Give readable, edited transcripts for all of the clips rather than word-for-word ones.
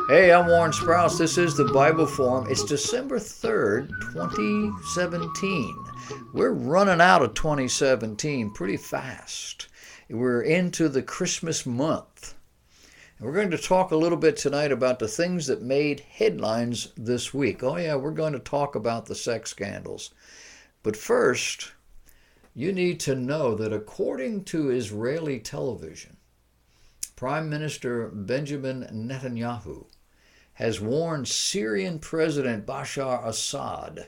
Hey, I'm Warren Sprouse. This is the Bible Forum. It's December 3rd, 2017. We're running out of 2017 pretty fast. We're into the Christmas month. And we're going to talk a little bit tonight about the things that made headlines this week. Oh, yeah, we're going to talk about the sex scandals. But first, you need to know that according to Israeli television, Prime Minister Benjamin Netanyahu has warned Syrian President Bashar Assad,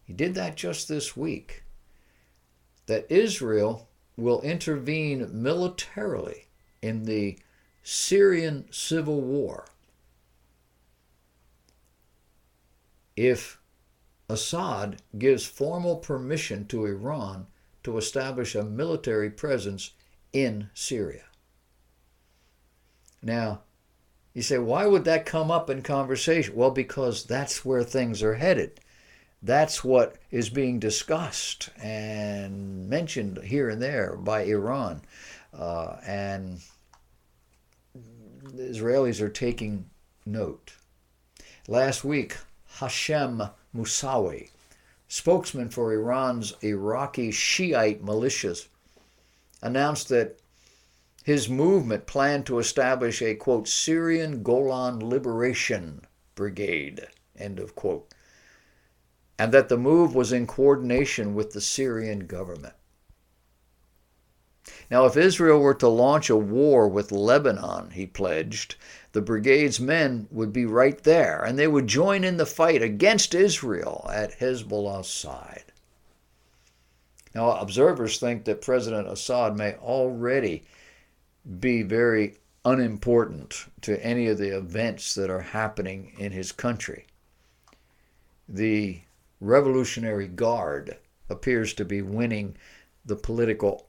he did that just this week, that Israel will intervene militarily in the Syrian civil war if Assad gives formal permission to Iran to establish a military presence in Syria. Now, you say, why would that come up in conversation? Well, because that's where things are headed. That's what is being discussed and mentioned here and there by Iran. And the Israelis are taking note. Last week, Hashem Moussaoui, spokesman for Iran's Iraqi Shiite militias, announced that his movement planned to establish a, quote, Syrian Golan Liberation Brigade, end of quote, and that the move was in coordination with the Syrian government. Now, if Israel were to launch a war with Lebanon, he pledged, the brigade's men would be right there, and they would join in the fight against Israel at Hezbollah's side. Now, observers think that President Assad may already be very unimportant to any of the events that are happening in his country. The Revolutionary Guard appears to be winning the political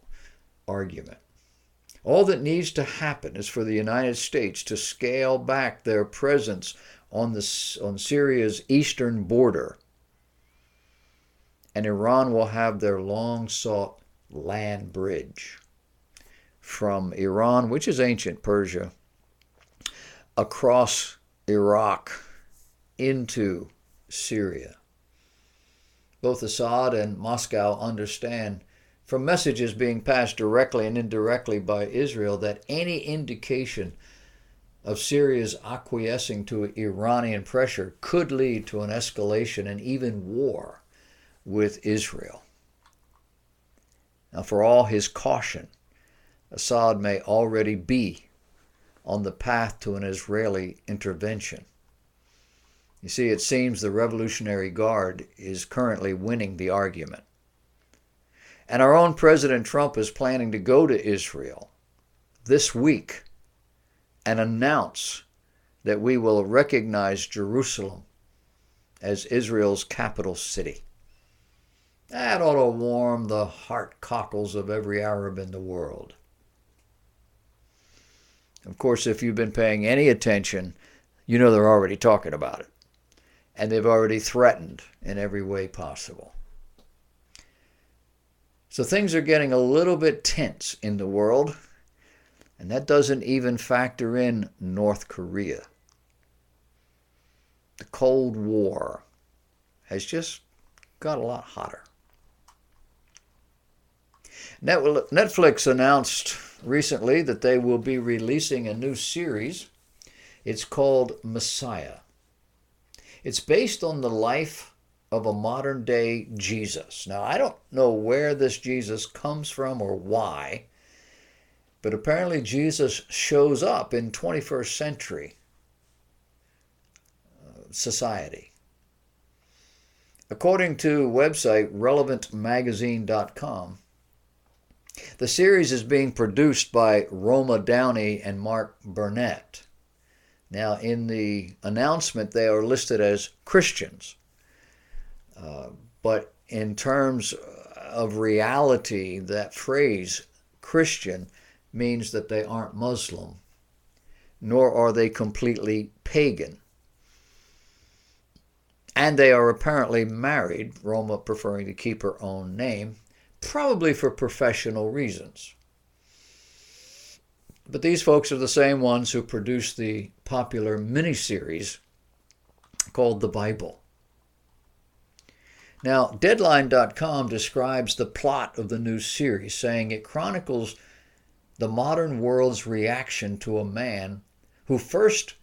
argument. All that needs to happen is for the United States to scale back their presence on Syria's eastern border, and Iran will have their long-sought land bridge from Iran, which is ancient Persia, across Iraq into Syria. Both Assad and Moscow understand from messages being passed directly and indirectly by Israel that any indication of Syria's acquiescing to Iranian pressure could lead to an escalation and even war with Israel. Now, for all his caution, Assad may already be on the path to an Israeli intervention. You see, it seems the Revolutionary Guard is currently winning the argument. And our own President Trump is planning to go to Israel this week and announce that we will recognize Jerusalem as Israel's capital city. That ought to warm the heart cockles of every Arab in the world. Of course, if you've been paying any attention, you know they're already talking about it. And they've already threatened in every way possible. So things are getting a little bit tense in the world, and that doesn't even factor in North Korea. The Cold War has just got a lot hotter. Netflix announced recently that they will be releasing a new series. It's called Messiah. It's based on the life of a modern-day Jesus. Now, I don't know where this Jesus comes from or why, but apparently Jesus shows up in 21st century society. According to website relevantmagazine.com, the series is being produced by Roma Downey and Mark Burnett. Now, in the announcement, they are listed as Christians. But in terms of reality, that phrase, Christian, means that they aren't Muslim, nor are they completely pagan. And they are apparently married, Roma preferring to keep her own name, probably for professional reasons. But these folks are the same ones who produced the popular miniseries called The Bible. Now, Deadline.com describes the plot of the new series, saying it chronicles the modern world's reaction to a man who first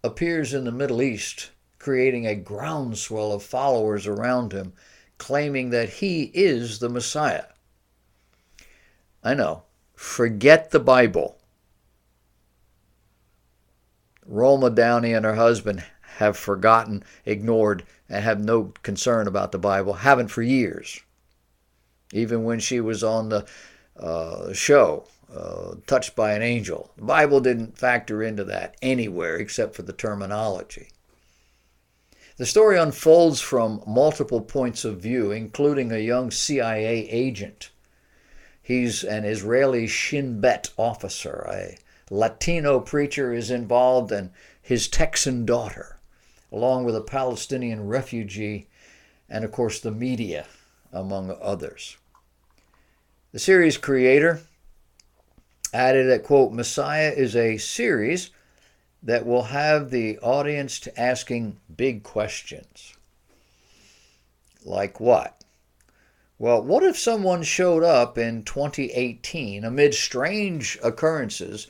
appears in the Middle East, creating a groundswell of followers around him, claiming that he is the Messiah. I know. Forget the Bible. Roma Downey and her husband have forgotten, ignored, and have no concern about the Bible. Haven't for years. Even when she was on the show, Touched by an Angel. The Bible didn't factor into that anywhere except for the terminology. The story unfolds from multiple points of view, including a young CIA agent. He's an Israeli Shin Bet officer. A Latino preacher is involved, and his Texan daughter, along with a Palestinian refugee, and of course the media, among others. The series creator added that, quote, Messiah is a series that will have the audience to asking big questions. Like what? Well, what if someone showed up in 2018 amid strange occurrences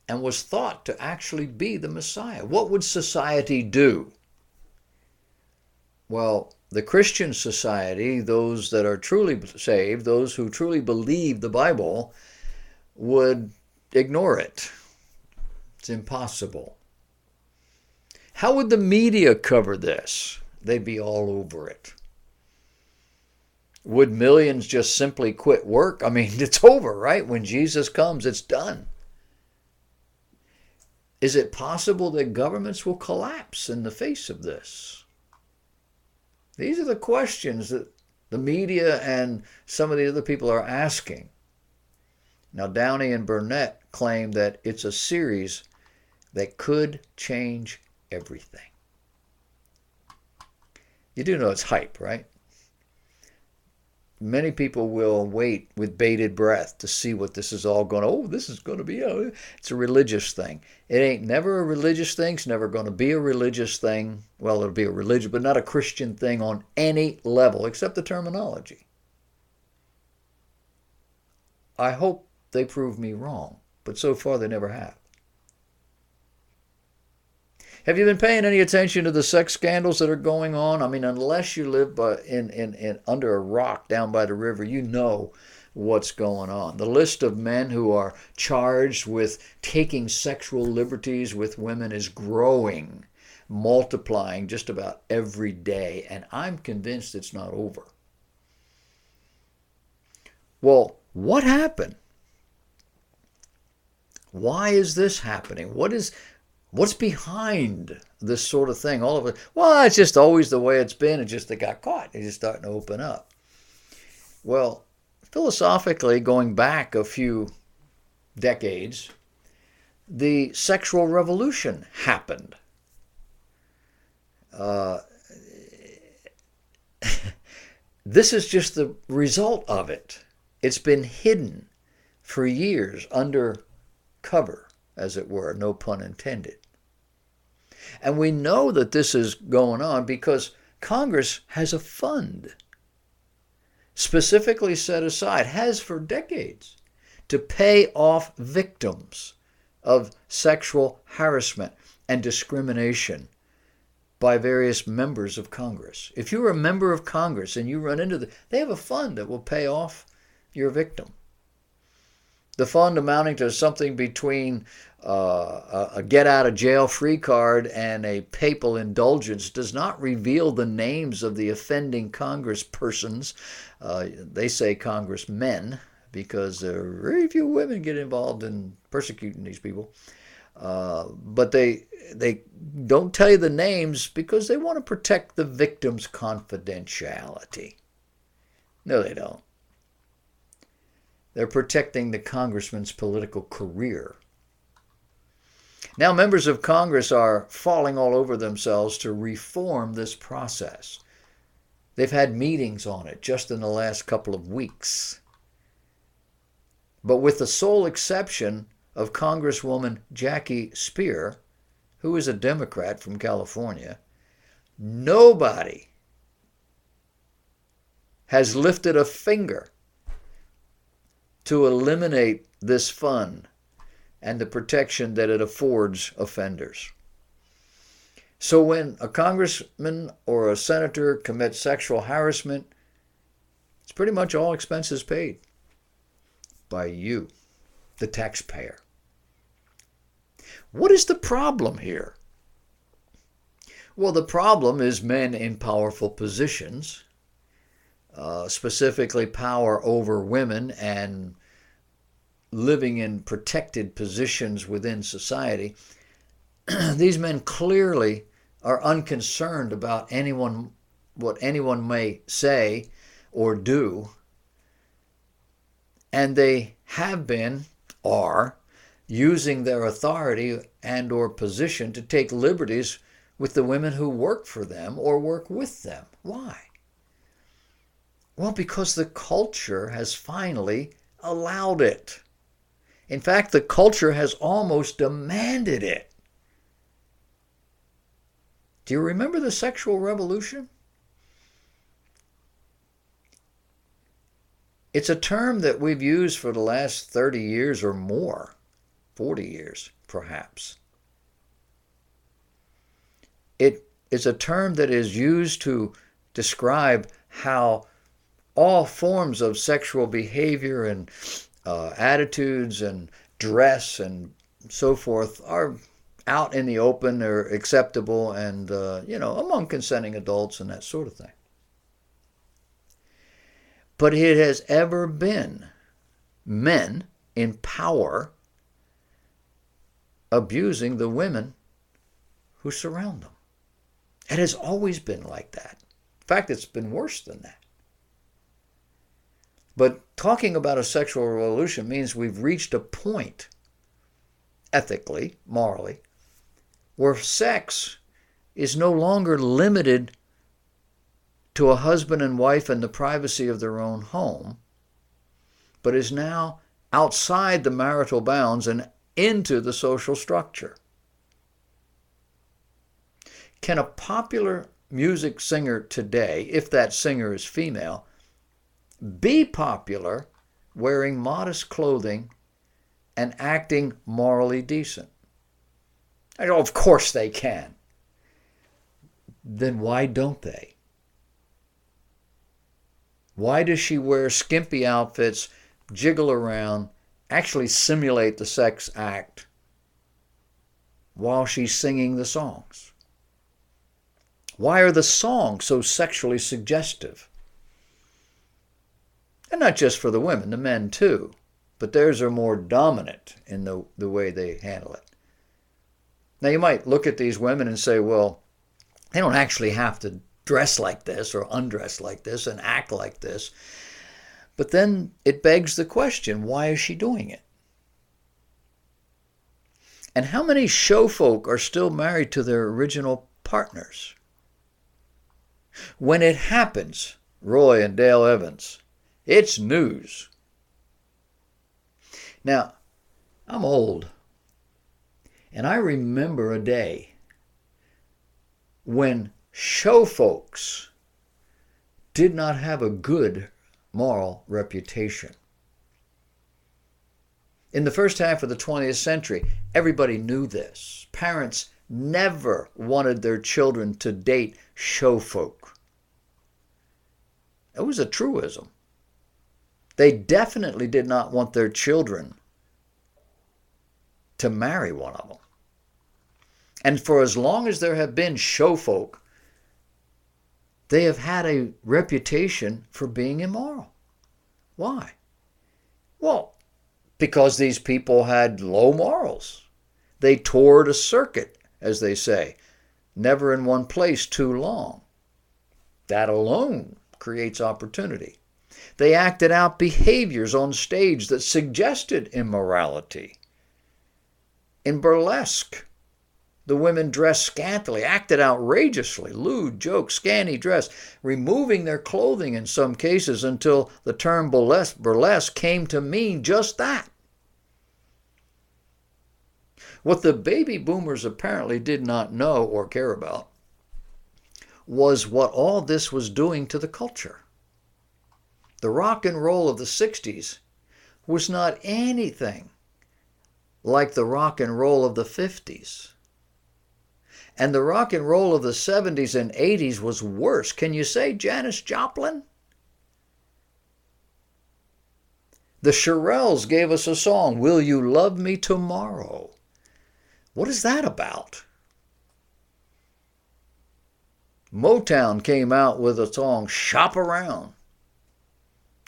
and was thought to actually be the Messiah? What would society do? Well, the Christian society, those that are truly saved, those who truly believe the Bible, would ignore it. It's impossible. How would the media cover this? They'd be all over it. Would millions just simply quit work? I mean, it's over, right? When Jesus comes, it's done. Is it possible that governments will collapse in the face of this? These are the questions that the media and some of the other people are asking. Now, Downey and Burnett claim that it's a series that could change everything. You do know it's hype, right? Many people will wait with bated breath to see what this is all going to, this is going to be, it's a religious thing. It ain't never a religious thing. It's never going to be a religious thing. Well, it'll be a religion, but not a Christian thing on any level, except the terminology. I hope they prove me wrong, but so far they never have. Have you been paying any attention to the sex scandals that are going on? I mean, unless you live under a rock down by the river, you know what's going on. The list of men who are charged with taking sexual liberties with women is growing, multiplying just about every day, and I'm convinced it's not over. Well, what happened? Why is this happening? What's behind this sort of thing? All of it. Well, it's just always the way it's been. It's just they got caught. It's just starting to open up. Well, philosophically, going back a few decades, the sexual revolution happened. This is just the result of it. It's been hidden for years under cover, as it were, no pun intended. And we know that this is going on because Congress has a fund specifically set aside, has for decades, to pay off victims of sexual harassment and discrimination by various members of Congress. If you're a member of Congress and you run into they have a fund that will pay off your victim. The fund amounting to something between a get-out-of-jail-free card and a papal indulgence does not reveal the names of the offending congresspersons. They say congressmen because very few women get involved in persecuting these people. But they don't tell you the names because they want to protect the victim's confidentiality. No, they don't. They're protecting the congressman's political career. Now, members of Congress are falling all over themselves to reform this process. They've had meetings on it just in the last couple of weeks. But with the sole exception of Congresswoman Jackie Speier, who is a Democrat from California, nobody has lifted a finger to eliminate this fund and the protection that it affords offenders. So when a congressman or a senator commits sexual harassment, it's pretty much all expenses paid by you, the taxpayer. What is the problem here? Well, the problem is men in powerful positions, specifically power over women and living in protected positions within society. These men clearly are unconcerned about what anyone may say or do, and they have been, are, using their authority and or position to take liberties with the women who work for them or work with them. Why? Well, because the culture has finally allowed it. In fact, the culture has almost demanded it. Do you remember the sexual revolution? It's a term that we've used for the last 30 years or more, 40 years perhaps. It is a term that is used to describe how all forms of sexual behavior and attitudes and dress and so forth are out in the open or acceptable and, among consenting adults and that sort of thing. But it has ever been men in power abusing the women who surround them. It has always been like that. In fact, it's been worse than that. But talking about a sexual revolution means we've reached a point, ethically, morally, where sex is no longer limited to a husband and wife in the privacy of their own home, but is now outside the marital bounds and into the social structure. Can a popular music singer today, if that singer is female, be popular wearing modest clothing and acting morally decent? Of course they can. Then why don't they? Why does she wear skimpy outfits, jiggle around, actually simulate the sex act while she's singing the songs? Why are the songs so sexually suggestive? And not just for the women, the men too. But theirs are more dominant in the way they handle it. Now you might look at these women and say, well, they don't actually have to dress like this or undress like this and act like this. But then it begs the question, why is she doing it? And how many show folk are still married to their original partners? When it happens, Roy and Dale Evans, it's news. Now, I'm old, and I remember a day when show folks did not have a good moral reputation. In the first half of the 20th century, everybody knew this. Parents never wanted their children to date show folk. It was a truism. They definitely did not want their children to marry one of them. And for as long as there have been show folk, they have had a reputation for being immoral. Why? Well, because these people had low morals. They toured a circuit, as they say, never in one place too long. That alone creates opportunity. They acted out behaviors on stage that suggested immorality. In burlesque, The women dressed scantily, acted outrageously, lewd, joke, scanty dress, removing their clothing in some cases until the term burlesque came to mean just that. What the baby boomers apparently did not know or care about was what all this was doing to the culture. The rock and roll of the 60s was not anything like the rock and roll of the 50s. And the rock and roll of the 70s and 80s was worse. Can you say Janis Joplin? The Shirelles gave us a song, Will You Love Me Tomorrow? What is that about? Motown came out with a song, Shop Around.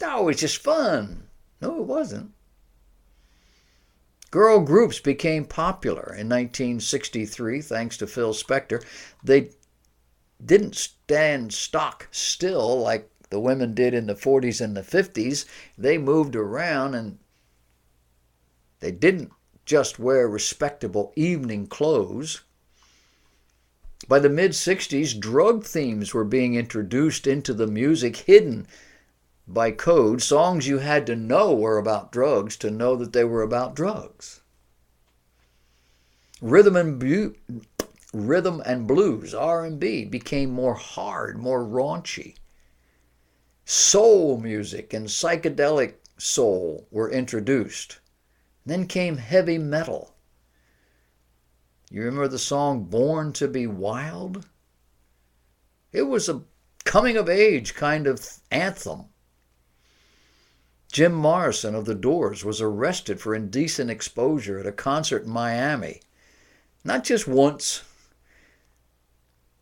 Oh, it's just fun. No, it wasn't. Girl groups became popular in 1963 thanks to Phil Spector. They didn't stand stock still like the women did in the 40s and the 50s. They moved around, and they didn't just wear respectable evening clothes. By the mid-60s, drug themes were being introduced into the music, hidden by code. Songs you had to know were about drugs to know that they were about drugs. Rhythm and blues, R&B, became more hard, more raunchy. Soul music and psychedelic soul were introduced. Then came heavy metal. You remember the song Born to Be Wild? It was a coming-of-age kind of anthem. Jim Morrison of The Doors was arrested for indecent exposure at a concert in Miami. Not just once.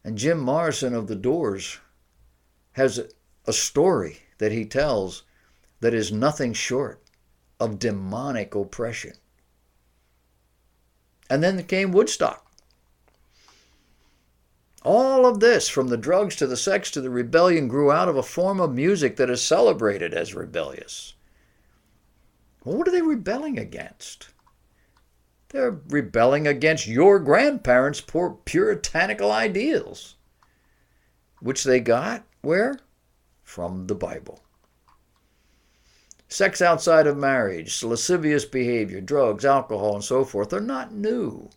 And Jim Morrison of The Doors has a story that he tells that is nothing short of demonic oppression. And then came Woodstock. All of this, from the drugs to the sex to the rebellion, grew out of a form of music that is celebrated as rebellious. Well, what are they rebelling against? They're rebelling against your grandparents' poor puritanical ideals, which they got, where? From the Bible. Sex outside of marriage, lascivious behavior, drugs, alcohol, and so forth are not new.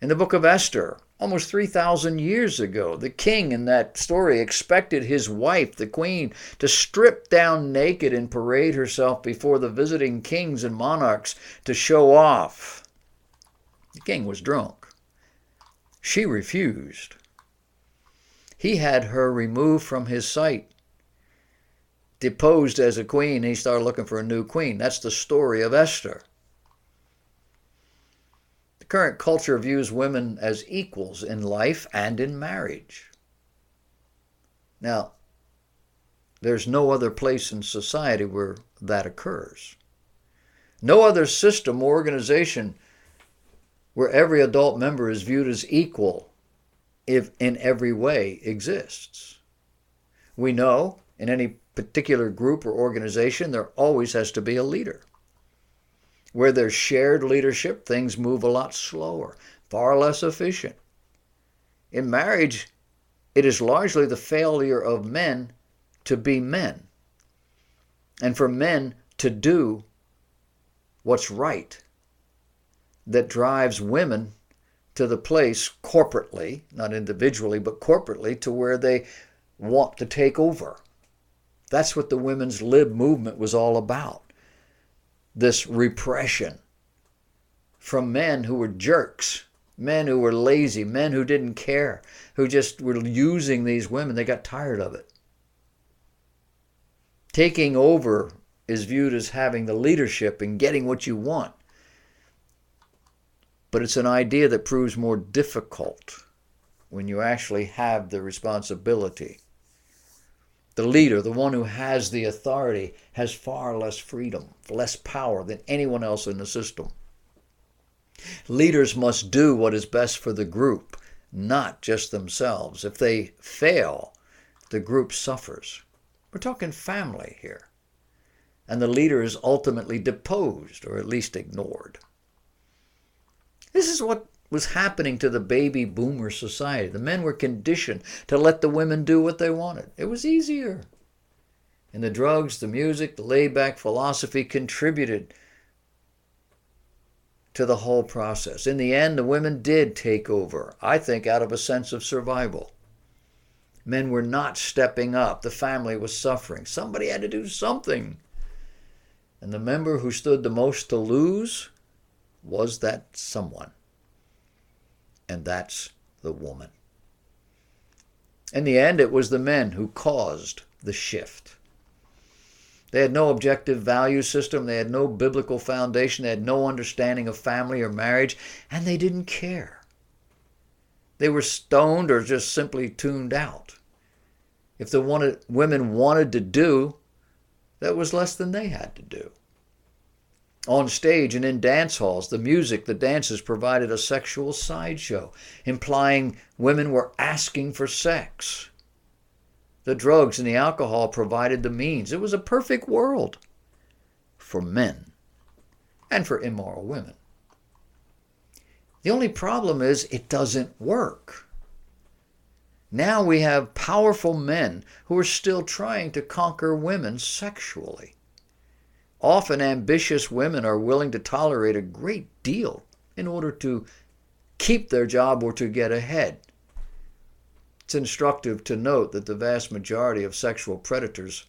In the book of Esther, almost 3,000 years ago, the king in that story expected his wife, the queen, to strip down naked and parade herself before the visiting kings and monarchs to show off. The king was drunk. She refused. He had her removed from his sight. Deposed as a queen, he started looking for a new queen. That's the story of Esther. The current culture views women as equals in life and in marriage. Now, there's no other place in society where that occurs. No other system or organization where every adult member is viewed as equal if in every way exists. We know in any particular group or organization, there always has to be a leader. Where there's shared leadership, things move a lot slower, far less efficient. In marriage, it is largely the failure of men to be men, and for men to do what's right, that drives women to the place corporately, not individually, but corporately, to where they want to take over. That's what the women's lib movement was all about. This repression from men who were jerks, men who were lazy, men who didn't care, who just were using these women. They got tired of it. Taking over is viewed as having the leadership and getting what you want. But it's an idea that proves more difficult when you actually have the responsibility. The leader, the one who has the authority, has far less freedom, less power than anyone else in the system. Leaders must do what is best for the group, not just themselves. If they fail, the group suffers. We're talking family here. And the leader is ultimately deposed, or at least ignored. This is what was happening to the baby boomer society. The men were conditioned to let the women do what they wanted. It was easier. And the drugs, the music, the laid-back philosophy contributed to the whole process. In the end, the women did take over, I think, out of a sense of survival. Men were not stepping up. The family was suffering. Somebody had to do something. And the member who stood the most to lose was that someone. And that's the woman. In the end, it was the men who caused the shift. They had no objective value system. They had no biblical foundation. They had no understanding of family or marriage. And they didn't care. They were stoned or just simply tuned out. If the women wanted to do, that was less than they had to do. On stage and in dance halls, the music, the dances provided a sexual sideshow, implying women were asking for sex. The drugs and the alcohol provided the means. It was a perfect world for men and for immoral women. The only problem is it doesn't work. Now we have powerful men who are still trying to conquer women sexually. Often ambitious women are willing to tolerate a great deal in order to keep their job or to get ahead. It's instructive to note that the vast majority of sexual predators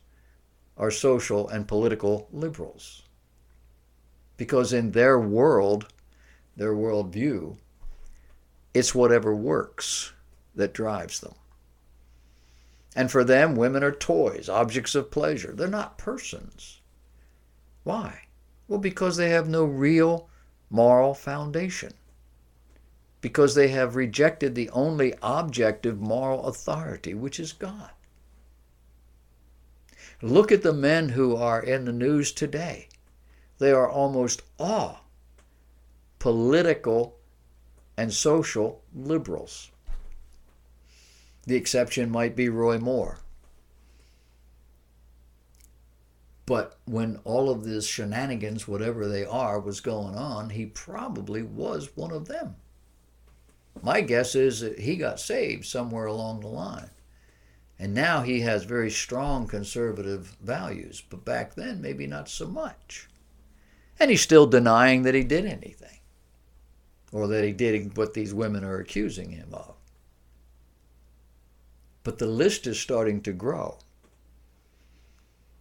are social and political liberals. Because in their world, their worldview, it's whatever works that drives them. And for them, women are toys, objects of pleasure. They're not persons. Why? Well, because they have no real moral foundation. Because they have rejected the only objective moral authority, which is God. Look at the men who are in the news today. They are almost all political and social liberals. The exception might be Roy Moore. But when all of this shenanigans, whatever they are, was going on, he probably was one of them. My guess is that he got saved somewhere along the line. And now he has very strong conservative values. But back then, maybe not so much. And he's still denying that he did anything. Or that he did what these women are accusing him of. But the list is starting to grow.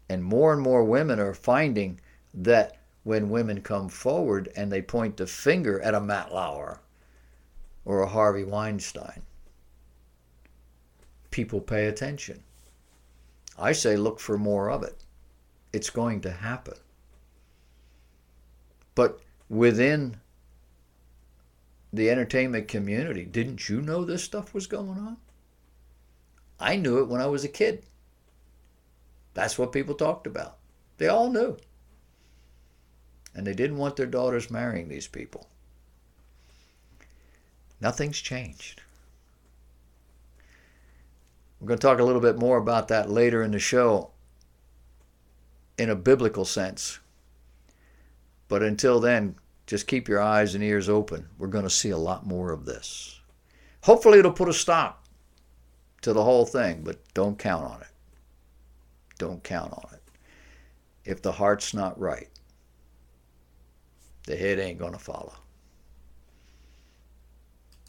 And more women are finding that when women come forward and they point the finger at a Matt Lauer or a Harvey Weinstein, people pay attention. I say look for more of it. It's going to happen. But within the entertainment community, didn't you know this stuff was going on? I knew it when I was a kid. That's what people talked about. They all knew. And they didn't want their daughters marrying these people. Nothing's changed. We're going to talk a little bit more about that later in the show in a biblical sense. But until then, just keep your eyes and ears open. We're going to see a lot more of this. Hopefully it'll put a stop to the whole thing, but don't count on it. Don't count on it. If the heart's not right, the head ain't going to follow.